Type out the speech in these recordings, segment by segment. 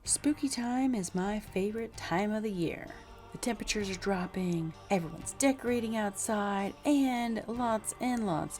Spooky time is my favorite time of the year. The temperatures are dropping, everyone's decorating outside, and lots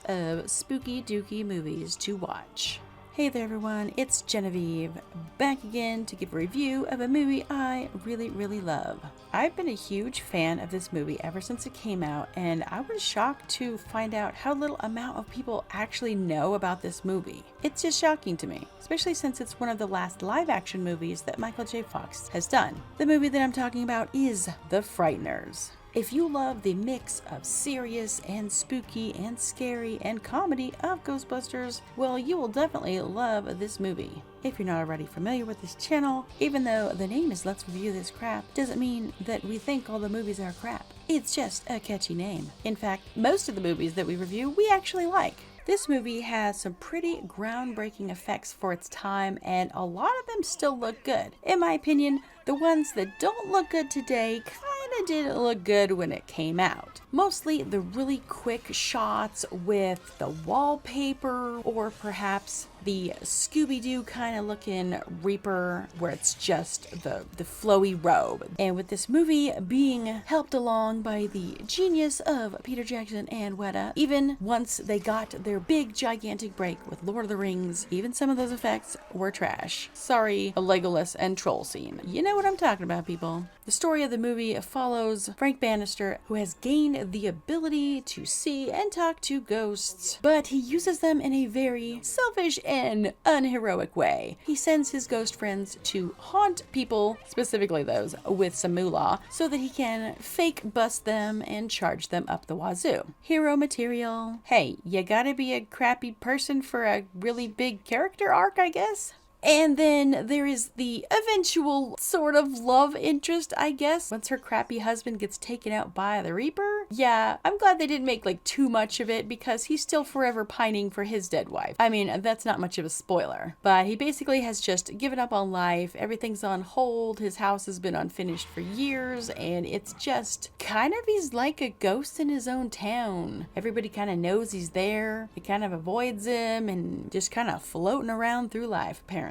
of spooky dooky movies to watch. Hey there everyone, it's Genevieve, back again to give a review of a movie I really love. I've been a huge fan of this movie ever since it came out, and I was shocked to find out how little amount of people actually know about this movie. It's just shocking to me, especially since it's one of the last live-action movies that Michael J. Fox has done. The movie that I'm talking about is The Frighteners. If you love the mix of serious and spooky and scary and comedy of Ghostbusters, well, you will definitely love this movie. If you're not already familiar with this channel, even though the name is Let's Review This Crap, doesn't mean that we think all the movies are crap. It's just a catchy name. In fact, most of the movies that we review, we actually like. This movie has some pretty groundbreaking effects for its time, and a lot of them still look good. In my opinion, the ones that don't look good today kinda didn't look good when it came out. Mostly the really quick shots with the wallpaper, or perhaps the Scooby-Doo kind of looking Reaper where it's just the flowy robe. And with this movie being helped along by the genius of Peter Jackson and Weta, even once they got their big gigantic break with Lord of the Rings, even some of those effects were trash. Sorry, a Legolas and troll scene. You know what I'm talking about, people. The story of the movie follows Frank Bannister, who has gained the ability to see and talk to ghosts, but he uses them in a very selfish and unheroic way. He sends his ghost friends to haunt people, specifically those with some moolah, so that he can fake bust them and charge them up the wazoo. Hero material. Hey, you gotta be a crappy person for a really big character arc, I guess? And then there is the eventual sort of love interest, I guess, once her crappy husband gets taken out by the Reaper. Yeah, I'm glad they didn't make like too much of it because he's still forever pining for his dead wife. I mean, that's not much of a spoiler, but he basically has just given up on life. Everything's on hold. His house has been unfinished for years, and it's just kind of, he's like a ghost in his own town. Everybody kind of knows he's there. He kind of avoids him and just kind of floating around through life, apparently.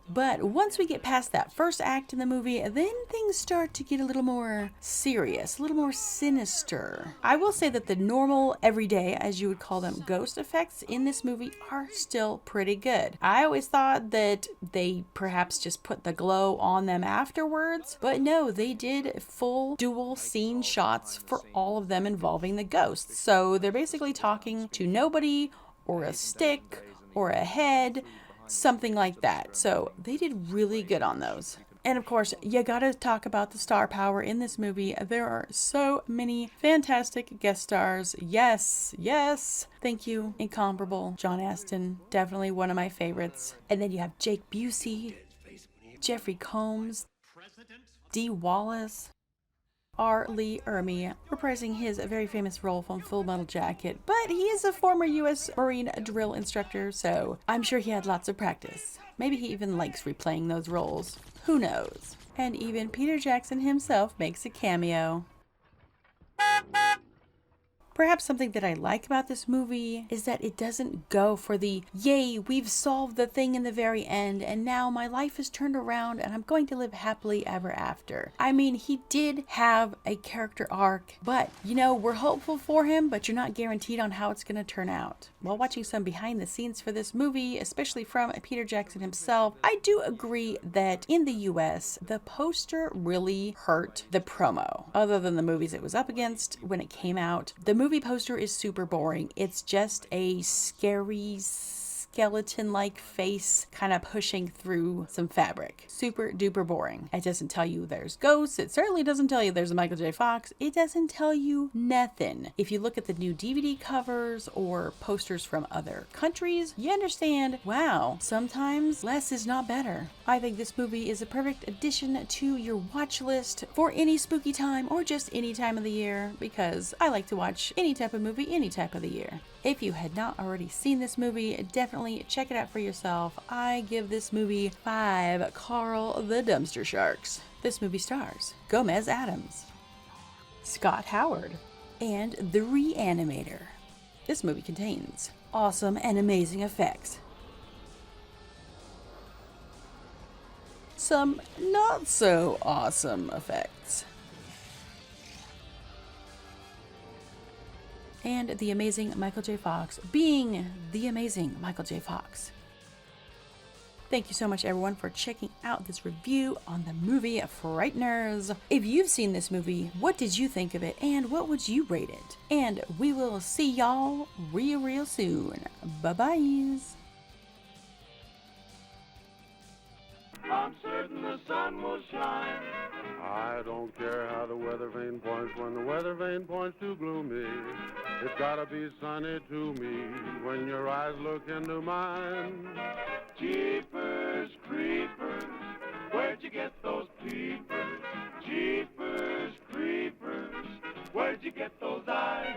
But once we get past that first act in the movie, then things start to get a little more serious, a little more sinister. I will say that the normal, everyday, as you would call them, ghost effects in this movie are still pretty good. I always thought that they perhaps just put the glow on them afterwards, but no, they did full dual scene shots for all of them involving the ghosts. So they're basically talking to nobody or a stick or a head, something like that. So they did really good on those. And of course, you gotta talk about the star power in this movie. There are so many fantastic guest stars. Yes. Thank you, incomparable John Astin. Definitely one of my favorites. And then you have Jake Busey, Jeffrey Combs, Dee Wallace, R. Lee Ermey, reprising his very famous role from Full Metal Jacket, but he is a former U.S. Marine drill instructor, so I'm sure he had lots of practice. Maybe he even likes replaying those roles. Who knows? And even Peter Jackson himself makes a cameo. Perhaps something that I like about this movie is that it doesn't go for the, yay, we've solved the thing in the very end, and now my life is turned around and I'm going to live happily ever after. I mean, he did have a character arc, but, you know, we're hopeful for him, but you're not guaranteed on how it's going to turn out. While watching some behind the scenes for this movie, especially from Peter Jackson himself, I do agree that in the US, the poster really hurt the promo. Other than the movies it was up against when it came out, the movie poster is super boring. It's just a scary skeleton-like face kind of pushing through some fabric. Super duper boring. It doesn't tell you there's ghosts. It certainly doesn't tell you there's a Michael J. Fox. It doesn't tell you nothing. If you look at the new DVD covers or posters from other countries, you understand, wow, sometimes less is not better. I think this movie is a perfect addition to your watch list for any spooky time or just any time of the year, because I like to watch any type of movie any type of the year. If you had not already seen this movie, definitely check it out for yourself. I give this movie 5 Carl the Dumpster Sharks. This movie stars Gomez Addams, Scott Howard, and The Reanimator. This movie contains awesome and amazing effects, some not so awesome effects. And the amazing Michael J. Fox being the amazing Michael J. Fox. Thank you so much, everyone, for checking out this review on the movie Frighteners. If you've seen this movie, what did you think of it, and what would you rate it? And we will see y'all real soon. Bye-bye. I'm certain the sun will shine. I don't care how the weather vane points when the weather vane points too gloomy. It's gotta be sunny to me when your eyes look into mine. Jeepers creepers, where'd you get those peepers? Jeepers creepers, where'd you get those eyes?